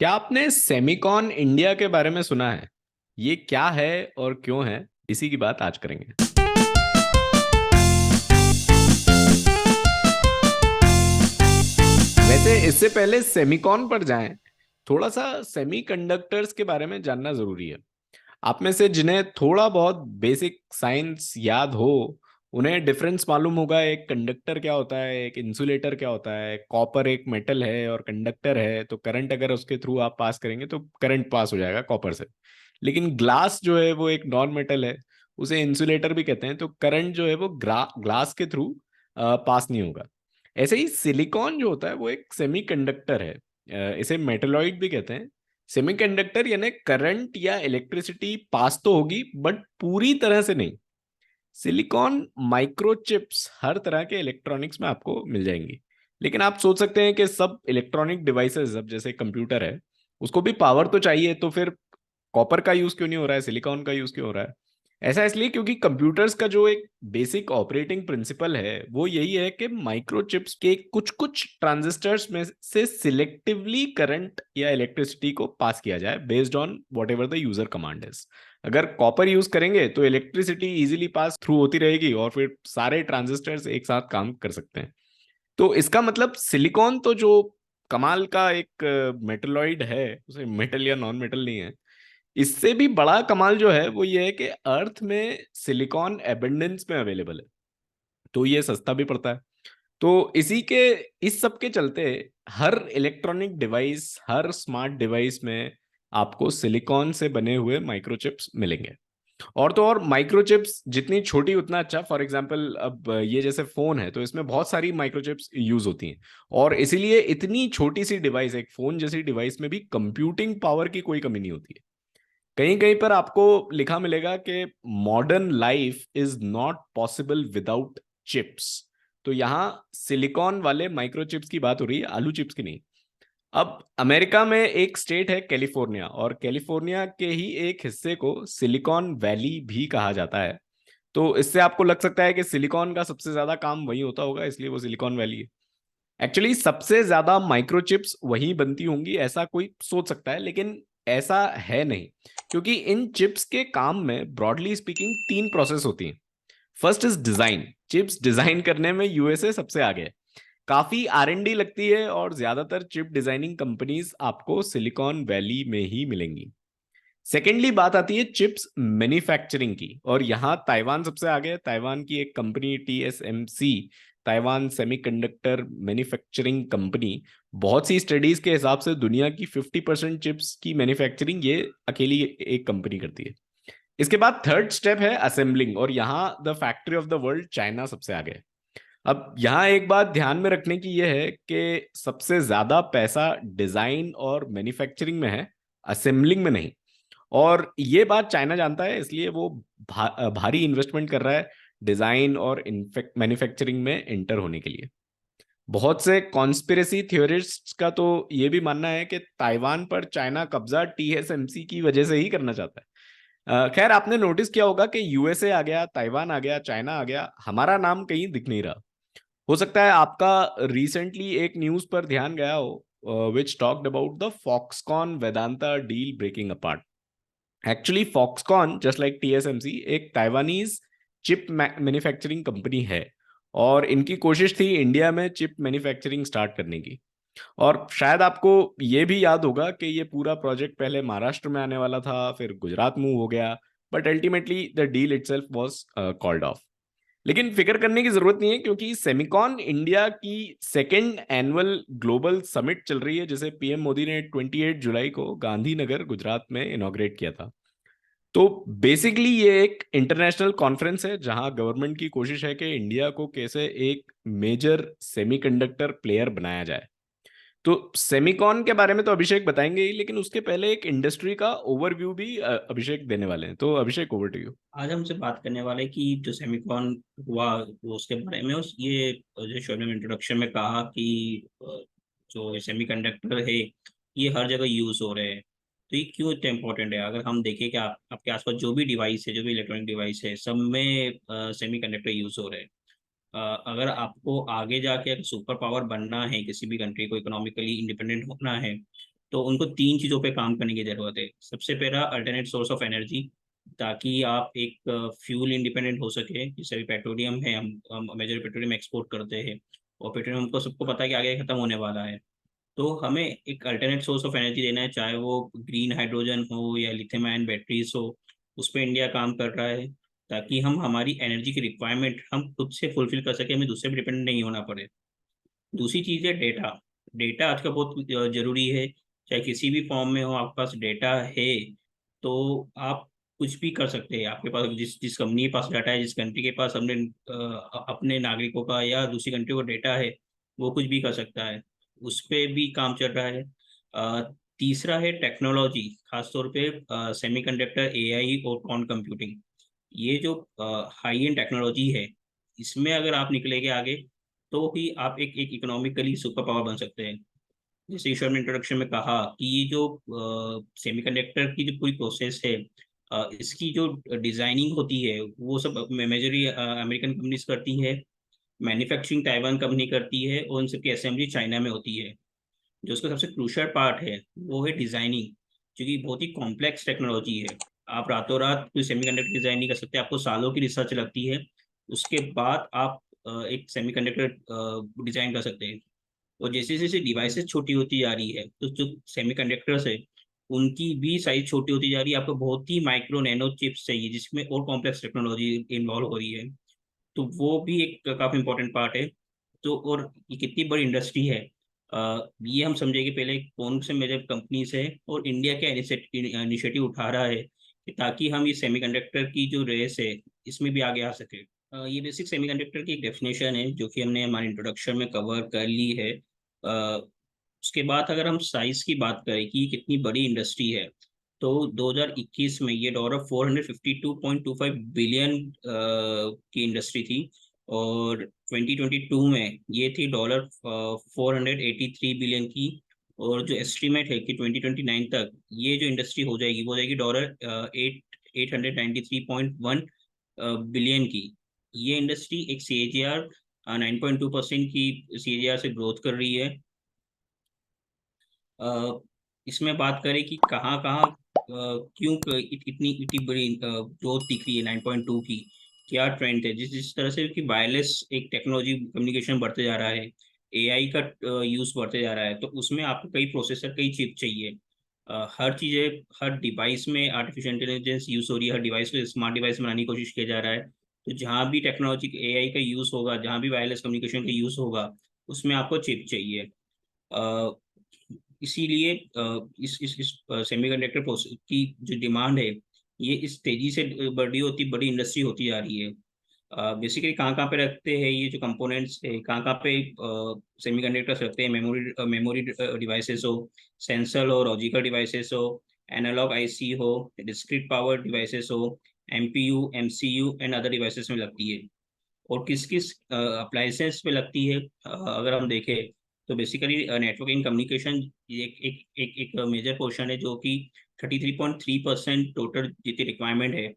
क्या आपने Semicon India के बारे में सुना है? ये क्या है और क्यों है? इसी की बात आज करेंगे। वैसे इससे पहले सेमिकॉन पर जाएं, थोड़ा सा सेमीकंडक्टर्स के बारे में जानना जरूरी है। आप में से जिन्हें थोड़ा बहुत बेसिक साइंस याद हो, उन्हें डिफरेंस मालूम होगा। एक कंडक्टर क्या होता है, एक इंसुलेटर क्या होता है। कॉपर एक मेटल है और कंडक्टर है, तो करंट अगर उसके थ्रू आप पास करेंगे तो करंट पास हो जाएगा कॉपर से। लेकिन ग्लास जो है वो एक नॉन मेटल है, उसे इंसुलेटर भी कहते हैं, तो करंट जो है वो ग्लास के थ्रू पास नहीं होगा। ऐसे ही सिलिकॉन जो होता है वो एक सेमीकंडक्टर है। इसे मेटलॉइड भी कहते हैं। सेमीकंडक्टर यानी करंट या इलेक्ट्रिसिटी पास तो होगी बट पूरी तरह से नहीं। सिलिकॉन माइक्रोचिप्स हर तरह के इलेक्ट्रॉनिक्स में आपको मिल जाएंगी। लेकिन आप सोच सकते हैं कि सब इलेक्ट्रॉनिक डिवाइसेस, अब जैसे कंप्यूटर है, उसको भी पावर तो चाहिए, तो फिर कॉपर का यूज क्यों नहीं हो रहा है, सिलिकॉन का यूज क्यों हो रहा है? ऐसा इसलिए क्योंकि कंप्यूटर्स का जो एक बेसिक ऑपरेटिंग प्रिंसिपल है वो यही है कि माइक्रोचिप्स के कुछ कुछ ट्रांजिस्टर्स में से सिलेक्टिवली करंट या इलेक्ट्रिसिटी को पास किया जाए based on what ever the user command is. अगर कॉपर यूज करेंगे तो इलेक्ट्रिसिटी इजीली पास थ्रू होती रहेगी और फिर सारे ट्रांजिस्टर्स एक साथ काम कर सकते हैं। तो इसका मतलब सिलिकॉन तो जो कमाल का एक मेटलॉइड है, उसे मेटल या नॉन मेटल नहीं है। इससे भी बड़ा कमाल जो है वो ये है कि अर्थ में सिलिकॉन एबंडेंस में अवेलेबल है, तो ये सस्ता भी पड़ता है। तो इस सब के चलते हर इलेक्ट्रॉनिक डिवाइस, हर स्मार्ट डिवाइस में आपको सिलिकॉन से बने हुए माइक्रोचिप्स मिलेंगे। और तो और माइक्रोचिप्स जितनी छोटी उतना अच्छा। फॉर एग्जांपल, अब ये जैसे फोन है तो इसमें बहुत सारी माइक्रोचिप्स यूज होती हैं, और इसीलिए इतनी छोटी सी डिवाइस, एक फोन जैसी डिवाइस में भी कंप्यूटिंग पावर की कोई कमी नहीं होती है। कहीं कहीं पर आपको लिखा मिलेगा कि modern life is not possible without chips. तो यहाँ सिलिकॉन वाले माइक्रोचिप्स की बात हो रही है, आलू चिप्स की नहीं। अब अमेरिका में एक स्टेट है कैलिफोर्निया, और कैलिफोर्निया के ही एक हिस्से को सिलिकॉन वैली भी कहा जाता है। तो इससे आपको लग सकता है कि सिलिकॉन का सबसे ज्यादा काम वहीं होता होगा, इसलिए वो सिलिकॉन वैली है। एक्चुअली सबसे ज्यादा माइक्रोचिप्स वहीं बनती होंगी, ऐसा कोई सोच सकता है, लेकिन ऐसा है नहीं। क्योंकि इन चिप्स के काम में ब्रॉडली स्पीकिंग तीन प्रोसेस होती हैं। First is design. Chips design करने में यूएसए सबसे आगे है। काफी आर&डी लगती है और ज्यादातर चिप डिजाइनिंग कंपनीज आपको सिलिकॉन वैली में ही मिलेंगी। सेकेंडली बात आती है चिप्स मैन्युफैक्चरिंग की, और यहाँ ताइवान सबसे आगे है। ताइवान की एक company TSMC, Taiwan semiconductor manufacturing company, बहुत सी स्टडीज के हिसाब से दुनिया की 50% चिप्स की मैन्युफैक्चरिंग ये अकेली एक कंपनी करती है। इसके बाद थर्ड स्टेप है असेंबलिंग, और यहाँ the factory of the world China सबसे आगे है। अब यहाँ एक बात ध्यान में रखने की यह है कि सबसे ज्यादा पैसा डिजाइन और मैन्युफैक्चरिंग में है, असेंबलिंग में नहीं। और ये बात चाइना जानता है, इसलिए वो भारी इन्वेस्टमेंट कर रहा है डिजाइन और मैन्युफैक्चरिंग में एंटर होने के लिए। बहुत से कॉन्स्पिरेसी थियोरिस्ट्स का तो ये भी मानना है कि ताइवान पर चाइना कब्जा टीएसएमसी की वजह से ही करना चाहता है। खैर, आपने नोटिस किया होगा कि यूएसए आ गया, ताइवान आ गया, चाइना आ गया, हमारा नाम कहीं दिख नहीं रहा। हो सकता है आपका रिसेंटली एक न्यूज पर ध्यान गया हो, which talked about the Foxconn Vedanta deal breaking apart. Actually Foxconn just like TSMC एक ताइवानीज चिप मैन्युफैक्चरिंग कंपनी है, और इनकी कोशिश थी इंडिया में चिप मैन्युफैक्चरिंग स्टार्ट करने की। और शायद आपको ये भी याद होगा कि ये पूरा प्रोजेक्ट पहले महाराष्ट्र में आने वाला था, फिर गुजरात मूव हो गया, but ultimately the deal itself was called off. लेकिन फिक्र करने की जरूरत नहीं है, क्योंकि सेमिकॉन इंडिया की सेकेंड एनुअल ग्लोबल समिट चल रही है, जिसे पीएम मोदी ने 28 जुलाई को गांधीनगर गुजरात में इनॉग्रेट किया था। तो बेसिकली ये एक इंटरनेशनल कॉन्फ्रेंस है जहां गवर्नमेंट की कोशिश है कि इंडिया को कैसे एक मेजर सेमीकंडक्टर प्लेयर बनाया जाए। तो सेमिकॉन के बारे में तो अभिषेक बताएंगे ही, लेकिन उसके पहले एक इंडस्ट्री का ओवरव्यू भी अभिषेक देने वाले हैं। तो अभिषेक, ओवर टू यू। आज हमसे बात करने वाले कि जो सेमिकॉन हुआ वो उसके बारे में उस ये जो शो ने इंट्रोडक्शन में कहा कि जो सेमीकंडक्टर है ये हर जगह यूज हो रहे हैं। तो ये क्यों इतना इम्पोर्टेंट है? अगर हम देखें कि आपके आसपास जो भी डिवाइस है, जो भी इलेक्ट्रॉनिक डिवाइस है, सब में सेमीकंडक्टर यूज हो रहे हैं। अगर आपको आगे जाके अगर सुपर पावर बनना है, किसी भी कंट्री को इकोनॉमिकली इंडिपेंडेंट होना है, तो उनको तीन चीज़ों पे काम करने की ज़रूरत है। सबसे पहला अल्टरनेट सोर्स ऑफ एनर्जी, ताकि आप एक फ्यूल इंडिपेंडेंट हो सके। जैसे अभी पेट्रोलियम है, हम मेजर पेट्रोलियम एक्सपोर्ट करते हैं, और पेट्रोलियम हमको सबको पता है कि आगे खत्म होने वाला है। तो हमें एक अल्टरनेट सोर्स ऑफ एनर्जी देना है, चाहे वो ग्रीन हाइड्रोजन हो या लिथियम आयन बैटरीज हो। उस पर इंडिया काम कर रहा है, ताकि हम हमारी एनर्जी की रिक्वायरमेंट हम खुद से फुलफिल कर सके, हमें दूसरे पर डिपेंडेंट नहीं होना पड़े। दूसरी चीज़ है डेटा। डेटा आज का बहुत जरूरी है। चाहे किसी भी फॉर्म में हो, आपके पास डेटा है तो आप कुछ भी कर सकते हैं। आपके पास जिस जिस कंपनी के पास डाटा है, जिस कंट्री के पास अपने नागरिकों का या दूसरी कंट्री को डेटा है, वो कुछ भी कर सकता है। उस पे भी काम चल रहा है। अ, तीसरा है टेक्नोलॉजी, खासतौर पे सेमीकंडक्टर, एआई और क्वांटम कंप्यूटिंग। ये जो हाई एंड टेक्नोलॉजी है, इसमें अगर आप निकलेंगे आगे, तो ही आप एक इकोनॉमिकली सुपर पावर बन सकते हैं। जैसे ईश्वर ने इंट्रोडक्शन में कहा कि ये जो सेमीकंडक्टर की जो पूरी प्रोसेस है, इसकी जो डिजाइनिंग होती है वो सब मेजरली अमेरिकन कंपनीज करती है। मैन्युफैक्चरिंग ताइवान कंपनी करती है, और उन सबकी असेंबली चाइना में होती है। जो उसका सबसे क्रूशियल पार्ट है वो है डिजाइनिंग, जो कि बहुत ही कॉम्प्लेक्स टेक्नोलॉजी है। आप रातों रात कोई सेमीकंडक्टर डिजाइन नहीं कर सकते, आपको सालों की रिसर्च लगती है। उसके बाद आप एक सेमीकंडक्टर डिजाइन कर सकते हैं। और जैसे जैसे डिवाइसेस छोटी होती जा रही है, तो जो सेमीकंडक्टर्स है उनकी भी साइज छोटी होती जा रही है। आपको बहुत ही माइक्रो नैनो चिप्स चाहिए, जिसमें और कॉम्प्लेक्स टेक्नोलॉजी इन्वॉल्व हो रही है। तो वो भी एक काफी इंपॉर्टेंट पार्ट है। तो और ये कितनी बड़ी इंडस्ट्री है, ये हम समझे कि पहले कौन से मेजर कंपनीज है और इंडिया क्या इनिशिएटिव उठा रहा है, कि ताकि हम ये सेमीकंडक्टर की जो रेस है इसमें भी आगे आ सके। ये बेसिक सेमीकंडक्टर की एक डेफिनेशन है, जो कि हमने हमारे इंट्रोडक्शन में कवर कर ली है। उसके बाद अगर हम साइज की बात करें कि कितनी बड़ी इंडस्ट्री है, तो 2021 में ये डॉलर 452.25 बिलियन की इंडस्ट्री थी। और 2022 में ये थी डॉलर 483 बिलियन की। और जो एस्टिमेट है कि 2029 तक ये जो इंडस्ट्री हो जाएगी, वो हो जाएगी डॉलर 893.1 बिलियन की। ये इंडस्ट्री एक सी ए जी आर 9.2% की सी ए जी आर से ग्रोथ कर रही है। अ, इसमें बात करें कि कहाँ कहाँ क्यों इतनी इतनी बड़ी ग्रोथ दिख रही है 9.2 की, क्या ट्रेंड है। जिस जिस तरह से कि वायरलेस एक टेक्नोलॉजी कम्युनिकेशन बढ़ते जा रहा है, एआई का यूज बढ़ते जा रहा है, तो उसमें आपको कई प्रोसेसर, कई चिप चाहिए। हर चीज़ें, हर डिवाइस में आर्टिफिशियल इंटेलिजेंस यूज हो रही है, हर डिवाइस को स्मार्ट डिवाइस बनाने की कोशिश किया जा रहा है। तो जहाँ भी टेक्नोलॉजी एआई का यूज होगा, जहाँ भी वायरलेस कम्युनिकेशन का यूज होगा, उसमें आपको चिप चाहिए। इसीलिए इस सेमीकंडक्टर प्रोसेस की जो डिमांड है, ये इस तेजी से बड़ी इंडस्ट्री होती जा रही है। बेसिकली कहाँ कहाँ पे रखते हैं ये जो कंपोनेंट्स है, कहाँ कहाँ पे सेमीकंडक्टर्स रखते हैं, मेमोरी मेमोरी डिवाइसेस हो, सेंसर हो, लॉजिकल डिवाइसेस हो, एनालॉग आईसी हो, डिस्क्रीट पावर डिवाइसेस हो, MPU, MCU and other devices में लगती है। और किस किस अप्लायंसेस पे लगती है, अगर हम देखें, तो बेसिकली नेटवर्किंग कम्युनिकेशन एक मेजर पोर्शन है, जो कि 33.3% टोटल जितनी रिक्वायरमेंट है,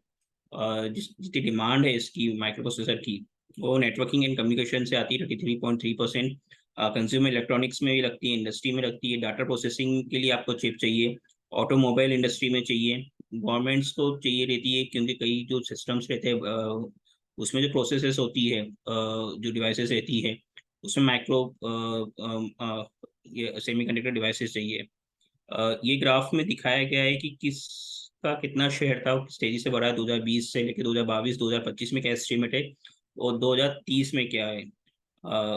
जितनी डिमांड है इसकी माइक्रो प्रोसेसर की, वो नेटवर्किंग एंड कम्युनिकेशन से आती है। 33.3% कंज्यूमर इलेक्ट्रॉनिक्स में भी लगती है, इंडस्ट्री में लगती है। डाटा प्रोसेसिंग के लिए आपको चिप चाहिए, ऑटोमोबाइल इंडस्ट्री में चाहिए, गवर्नमेंट्स को चाहिए रहती है, क्योंकि कई जो सिस्टम्स रहते हैं उसमें जो प्रोसेसेस होती है, जो डिवाइसेस रहती है, उसमें माइक्रो ये सेमीकंडक्टर डिवाइसेस चाहिए। ये ग्राफ में दिखाया गया है कि किसका कितना शेयर था, वो किस तेजी से बढ़ा है 2020 से लेकर 2022, 2025 में क्या एस्टिमेट है, और 2030 में क्या है।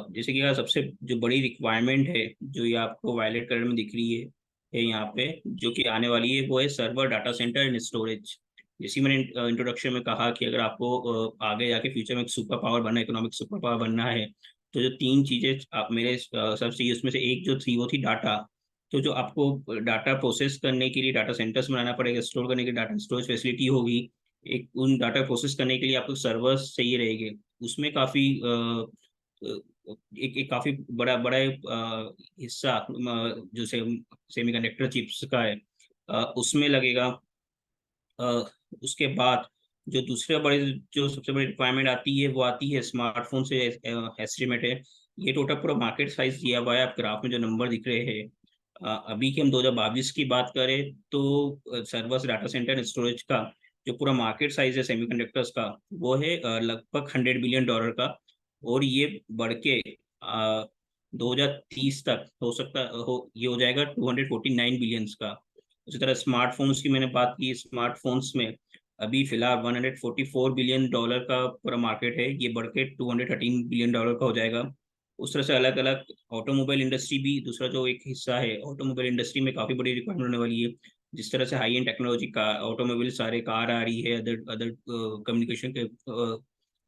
जैसे कि सबसे जो बड़ी रिक्वायरमेंट है, जो ये आपको वायलेट कलर में दिख रही है यहाँ पे, जो कि आने वाली है, वो है server, data centre and storage. जैसे मैंने इंट्रोडक्शन में कहा कि अगर आपको आगे जाके फ्यूचर में एक सुपर पावर बनना है, इकोनॉमिक सुपर पावर बनना है, तो जो तीन चीजें आप मेरे सब चाहिए, उसमें से एक जो थी वो थी डाटा। तो जो आपको डाटा प्रोसेस करने के लिए डाटा सेंटर्स बनाना पड़ेगा, स्टोर करने के लिए डाटा स्टोरेज फैसिलिटी होगी। एक उन डाटा प्रोसेस करने के लिए आपको सर्वर्स चाहिए रहेंगे। उसमें काफी एक काफी बड़ा बड़ा हिस्सा जो सेमीकंडक्टर चिप्स का है, उसमें लगेगा। अ, उसके बाद जो दूसरे बड़े जो सबसे बड़ी रिक्वायरमेंट आती है, वो आती है स्मार्टफोन से। एस्टिमेट है, ये टोटल पूरा मार्केट साइज दिया हुआ है, आप ग्राफ में जो नंबर दिख रहे हैं। अभी की हम 2022 की बात करें तो सर्वर्स, डाटा सेंटर, स्टोरेज का जो पूरा मार्केट साइज है सेमीकंडक्टर्स का, वो है लगभग $100 बिलियन का। और ये बढ़ के 2030 तक हो सकता हो ये हो जाएगा 249 बिलियंस का। उसी तरह स्मार्टफोन्स की मैंने बात की, स्मार्टफोन्स में अभी फिलहाल $144 बिलियन का पूरा मार्केट है, ये बढ़ के $213 बिलियन का हो जाएगा। उस तरह से अलग अलग ऑटोमोबाइल इंडस्ट्री भी दूसरा जो एक हिस्सा है, ऑटोमोबाइल इंडस्ट्री में काफी बड़ी रिक्वायरमेंट होने वाली है। जिस तरह से हाई एंड टेक्नोलॉजी का ऑटोमोबाइल सारे कार आ रही है, अदर अदर कम्युनिकेशन के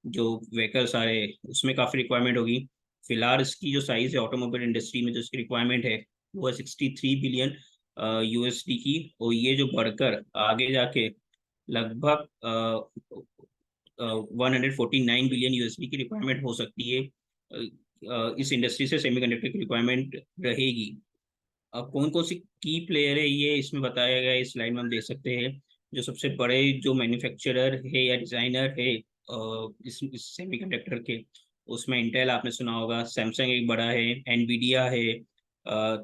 जो व्हीकल्स आ रहे हैं, उसमें काफी रिक्वायरमेंट होगी। फिलहाल इसकी जो साइज है ऑटोमोबाइल इंडस्ट्री में, जो इसकी रिक्वायरमेंट है वो है 63 बिलियन यूएसडी की। और ये जो बढ़कर आगे जाके लगभग 149 बिलियन यूएसडी की रिक्वायरमेंट हो सकती है। इस इंडस्ट्री से सेमीकंडक्टर की रिक्वायरमेंट रहेगी। अब कौन कौन सी की प्लेयर है ये इसमें बताया गया है, इस लाइन में हम देख सकते हैं। जो सबसे बड़े जो मैन्युफैक्चरर है या डिजाइनर है इस सेमीकंडक्टर के, उसमें इंटेल आपने सुना होगा, सैमसंग एक बड़ा है, एनवीडिया है,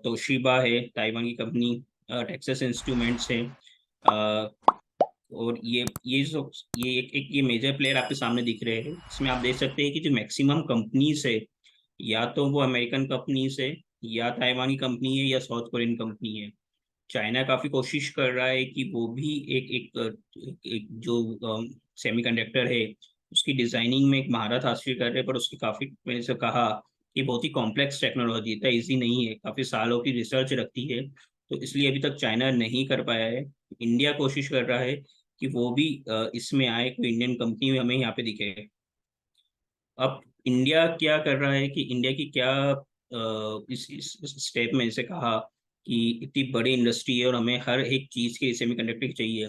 तोशिबा है ताइवान की कंपनी, टेक्सास इंस्ट्रूमेंट्स है। और ये एक ये मेजर प्लेयर आपके सामने दिख रहे हैं। इसमें आप देख सकते हैं कि जो मैक्सिमम कंपनीज है, या तो वो अमेरिकन कंपनीज है, या ताइवानी कंपनी है, या साउथ कोरियन कंपनी है। चाइना काफी कोशिश कर रहा है कि वो भी एक जो सेमीकंडक्टर है उसकी डिजाइनिंग में एक महारत हासिल कर रहे हैं, पर उसकी काफी, मैंने से कहा कि बहुत ही कॉम्प्लेक्स टेक्नोलॉजी, इतना इजी नहीं है, काफी सालों की रिसर्च रखती है। तो इसलिए अभी तक चाइना नहीं कर पाया है। इंडिया कोशिश कर रहा है कि वो भी इसमें आए, कोई इंडियन कंपनी हमें यहाँ पे दिखे। अब इंडिया क्या कर रहा है कि इंडिया की क्या इस स्टेप में जैसे कहा कि इतनी बड़ी इंडस्ट्री है और हमें हर एक चीज़ के सेमीकंडक्टर चाहिए।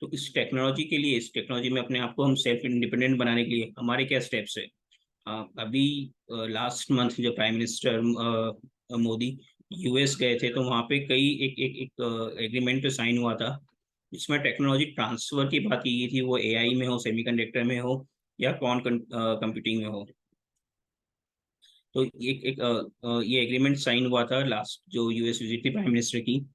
तो इस टेक्नोलॉजी के लिए, इस टेक्नोलॉजी में अपने आप को हम सेल्फ इंडिपेंडेंट बनाने के लिए हमारे क्या स्टेप्स है। अभी लास्ट मंथ जो प्राइम मिनिस्टर मोदी यूएस गए थे, तो वहाँ पे कई एक एक एक एग्रीमेंट पे साइन हुआ था, जिसमें टेक्नोलॉजी ट्रांसफर की बात की गई थी, वो एआई में हो, सेमीकंडक्टर में हो, या क्वांट कंप्यूटिंग में हो। तो ये एग्रीमेंट साइन हुआ था लास्ट जो यूएस विजिट थी प्राइम मिनिस्टर की।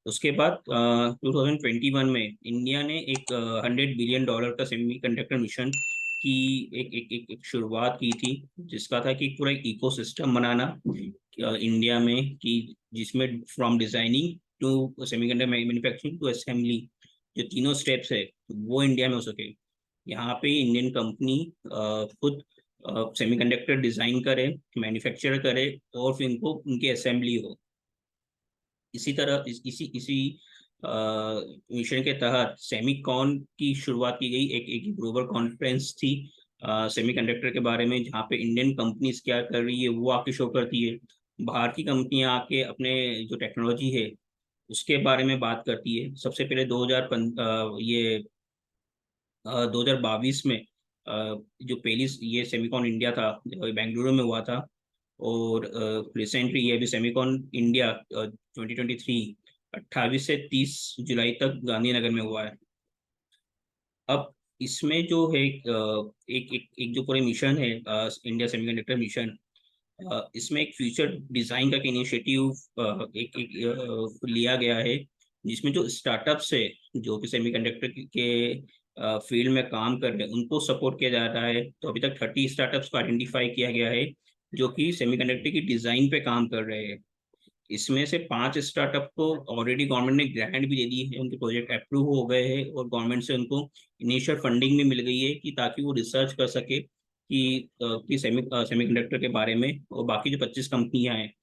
उसके बाद 2021 में इंडिया ने एक $100 बिलियन का सेमीकंडक्टर मिशन की एक शुरुआत की थी, जिसका था कि पूरा एक इकोसिस्टम बनाना इंडिया में, कि जिसमें from designing to semiconductor manufacturing to assembly, जो तीनों स्टेप्स है वो इंडिया में हो सके। यहाँ पे इंडियन कंपनी खुद सेमीकंडक्टर डिजाइन करे, मैन्युफैक्चर करे, और फिर इनको उनकी असेंबली हो। इसी तरह इसी इसी मिशन के तहत सेमीकॉन की शुरुआत की गई, एक ग्लोबल कॉन्फ्रेंस थी सेमीकंडक्टर के बारे में, जहाँ पे इंडियन कंपनीज क्या कर रही है वो आके शो करती है। बाहर की कंपनियां आके अपने जो टेक्नोलॉजी है उसके बारे में बात करती है। सबसे पहले 2022 में जो पहली ये सेमीकॉन इंडिया था, बेंगलुरु में हुआ था। और रिसेंटली ये भी सेमीकॉन इंडिया 2023 28 से 30 जुलाई तक गांधीनगर में हुआ है। अब इसमें जो है एक जो पूरे मिशन है इंडिया सेमीकंडक्टर मिशन, इसमें एक फ्यूचर डिजाइन का इनिशिएटिव लिया गया है, जिसमें जो स्टार्टअप्स है जो कि सेमीकंडक्टर के फील्ड में काम कर रहे हैं उनको सपोर्ट किया जा रहा है। तो अभी तक 30 स्टार्टअप्स को आइडेंटिफाई किया गया है जो कि सेमीकंडक्टर की डिजाइन पे काम कर रहे हैं। इसमें से 5 स्टार्टअप को ऑलरेडी गवर्नमेंट ने ग्रांट भी दे दी है, उनके प्रोजेक्ट अप्रूव हो गए हैं, और गवर्नमेंट से उनको इनिशियल फंडिंग भी मिल गई है, कि ताकि वो रिसर्च कर सके कि सेमीकंडक्टर के बारे में। और बाकी जो 25 कंपनियां हैं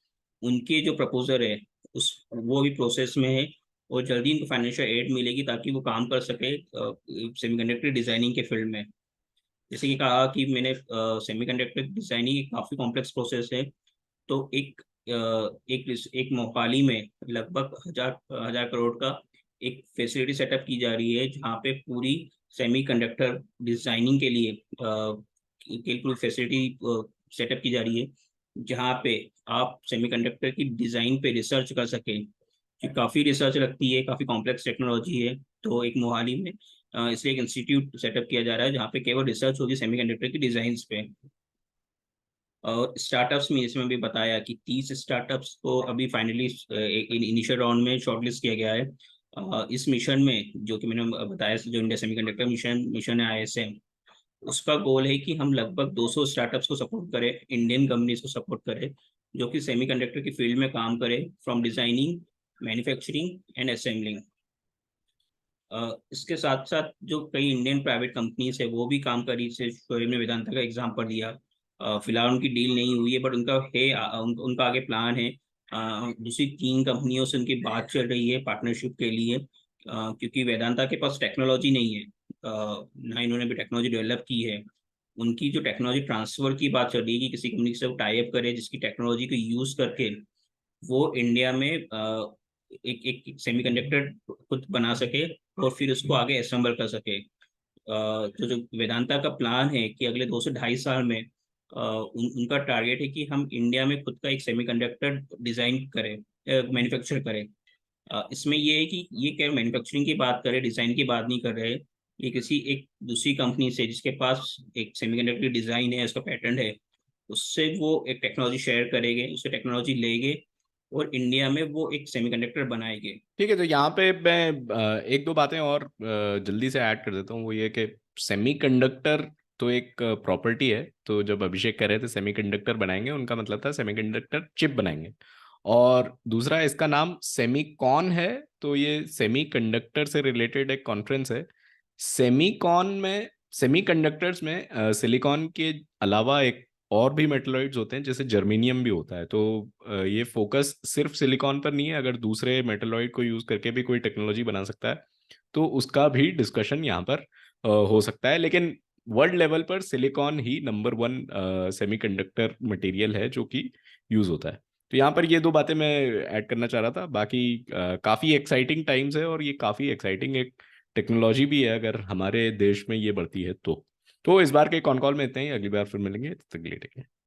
उनके जो प्रपोजल है उस वो भी प्रोसेस में है, और जल्दी इनको फाइनेंशियल एड मिलेगी ताकि वो काम कर सके सेमीकंडक्टर डिजाइनिंग के फील्ड में। जैसे कि कहा कि मैंने सेमीकंडक्टर डिजाइनिंग एक काफ़ी कॉम्प्लेक्स प्रोसेस है। तो एक मोहाली में लगभग हजार हजार करोड़ का एक फैसिलिटी सेटअप की जा रही है, जहाँ पे पूरी सेमीकंडक्टर डिजाइनिंग के लिए पूरी फैसिलिटी सेटअप की जा रही है, जहाँ पे आप सेमीकंडक्टर की डिजाइन पे रिसर्च कर सकें, कि काफ़ी रिसर्च लगती है, काफ़ी कॉम्प्लेक्स टेक्नोलॉजी है। तो एक मोहाली में इसलिए एक इंस्टीट्यूट सेटअप किया जा रहा है, जहाँ पे केवल रिसर्च होगी सेमीकंडक्टर की डिजाइन पे। और स्टार्टअप्स में जैसे मैं भी बताया कि 30 स्टार्टअप्स को अभी फाइनली इनिशियल राउंड में शॉर्टलिस्ट किया गया है। इस मिशन में जो कि मैंने बताया, जो इंडिया सेमीकंडक्टर मिशन मिशन है ISM, उसका गोल है कि हम लगभग 200 स्टार्टअप्स को सपोर्ट करें, इंडियन कंपनीज को सपोर्ट करें, जो कि सेमीकंडक्टर की फील्ड में काम करें, from designing, manufacturing and assembling. इसके साथ साथ जो कई इंडियन प्राइवेट कंपनीज है वो भी काम कर रही है। शोएब ने वेदांता का एग्जांपल दिया। फिलहाल उनकी डील नहीं हुई है, बट उनका है, उनका आगे प्लान है। दूसरी 3 कंपनियों से उनकी बात चल रही है पार्टनरशिप के लिए, क्योंकि वेदांता के पास टेक्नोलॉजी नहीं है, ना इन्होंने भी टेक्नोलॉजी डेवलप की है। उनकी जो टेक्नोलॉजी ट्रांसफर की बात चल रही है कि किसी कंपनी से वो टाई अप करे जिसकी टेक्नोलॉजी को यूज करके वो इंडिया में एक सेमीकंडक्टर खुद बना सके और फिर उसको आगे असेंबल कर सके। जो वेदांता का प्लान है कि अगले 2 से ढाई साल में उनका टारगेट है कि हम इंडिया में खुद का एक सेमीकंडक्टर डिजाइन करें, मैन्युफैक्चर करें। इसमें ये है कि ये क्या मैन्युफैक्चरिंग की बात करें, डिजाइन की बात नहीं कर रहे। ये किसी एक दूसरी कंपनी से जिसके पास एक सेमीकंडक्टर डिजाइन है, उसका पैटेंट है, उससे वो एक टेक्नोलॉजी शेयर करेंगे, उससे टेक्नोलॉजी लेंगे और इंडिया में वो एक सेमीकंडक्टर बनाएंगे। ठीक है, तो यहाँ पे मैं एक दो बातें और जल्दी से ऐड कर देता हूँ। वो ये कि सेमीकंडक्टर तो एक प्रॉपर्टी है। तो जब अभिषेक कह रहे थे सेमीकंडक्टर बनाएंगे, उनका मतलब था सेमीकंडक्टर चिप बनाएंगे। और दूसरा, इसका नाम सेमीकॉन है। तो ये सेमीकंडक्टर से रिलेटेड एक कॉन्फ्रेंस है। सेमीकॉन में, सेमीकंडक्टर्स में सिलिकॉन के अलावा एक और भी मेटलॉइड्स होते हैं, जैसे जर्मेनियम भी होता है। तो ये फोकस सिर्फ सिलिकॉन पर नहीं है। अगर दूसरे मेटलॉइड को यूज करके भी कोई टेक्नोलॉजी बना सकता है तो उसका भी डिस्कशन यहाँ पर हो सकता है। लेकिन वर्ल्ड लेवल पर सिलिकॉन ही नंबर 1 सेमीकंडक्टर मटेरियल है जो कि यूज होता है। तो यहाँ पर ये दो बातें मैं ऐड करना चाह रहा था। बाकी काफ़ी एक्साइटिंग टाइम्स है, और ये काफ़ी एक्साइटिंग एक टेक्नोलॉजी भी है अगर हमारे देश में ये बढ़ती है तो। इस बार के कॉन कॉल में इतना ही। अगली बार फिर मिलेंगे, तब तक के लिए take care।